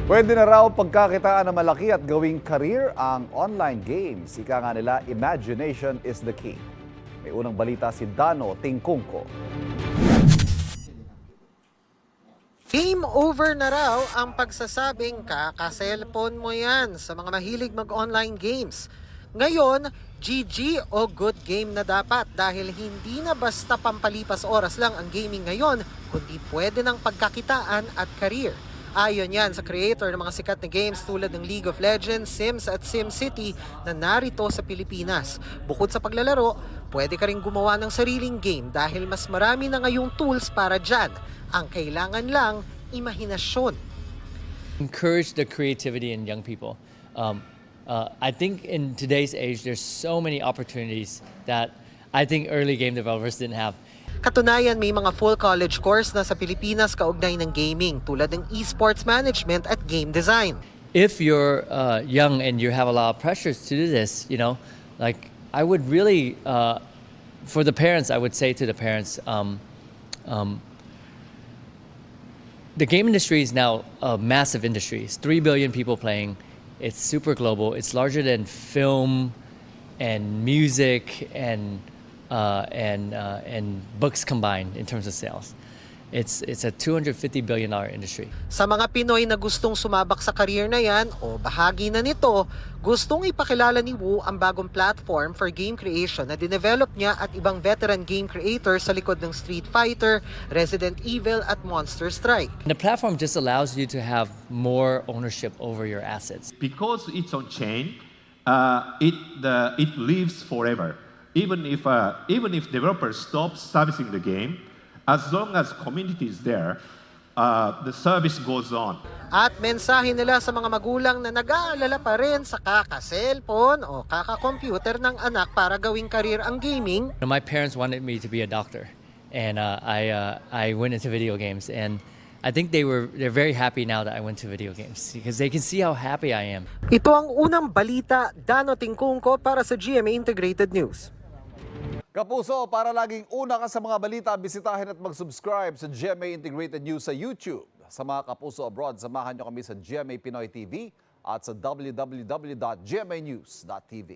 Pwede na raw pagkakitaan na malaki at gawing career ang online games. Ika nga nila, imagination is the key. May unang balita si Dano Tingkungko. Game over na raw ang pagsasabing kaka-cellphone mo yan sa mga mahilig mag-online games. Ngayon, GG o good game na dapat dahil hindi na basta pampalipas oras lang ang gaming ngayon, kundi pwede ng pagkakitaan at career. Ayon yan sa creator ng mga sikat na games tulad ng League of Legends, Sims at SimCity na narito sa Pilipinas. Bukod sa paglalaro, pwede ka rin gumawa ng sariling game dahil mas marami na ngayong tools para dyan. Ang kailangan lang, imahinasyon. Encourage the creativity in young people. I think in today's age, there's so many opportunities that I think early game developers didn't have. Katunayan, may mga full college course na sa Pilipinas kaugnay ng gaming tulad ng esports management at game design. If you're young and you have a lot of pressures to do this, like I would really, for the parents, I would say to the parents, the game industry is now a massive industry. It's 3 billion people playing. It's super global. It's larger than film and music and books combined in terms of sales. It's a $250 billion industry. Sa mga Pinoy na gustong sumabak sa career na yan o bahagi na nito, gustong ipakilala ni Wu ang bagong platform for game creation na dinevelop niya at ibang veteran game creators sa likod ng Street Fighter, Resident Evil at Monster Strike. The platform just allows you to have more ownership over your assets. Because it's on chain, it lives forever. Even if developers stop servicing the game, as long as community is there, the service goes on. At mensahe nila sa mga magulang na nag-aalala pa rin sa kaka-cellphone o kaka-computer ng anak para gawing career ang gaming. My parents wanted me to be a doctor, and I went into video games, and I think they're very happy now that I went to video games because they can see how happy I am. Ito ang unang balita, Dano Tingkungko para sa GMA Integrated News. Kapuso, para laging una ka sa mga balita, bisitahin at mag-subscribe sa GMA Integrated News sa YouTube. Sa mga kapuso abroad, samahan nyo kami sa GMA Pinoy TV at sa www.gmanews.tv.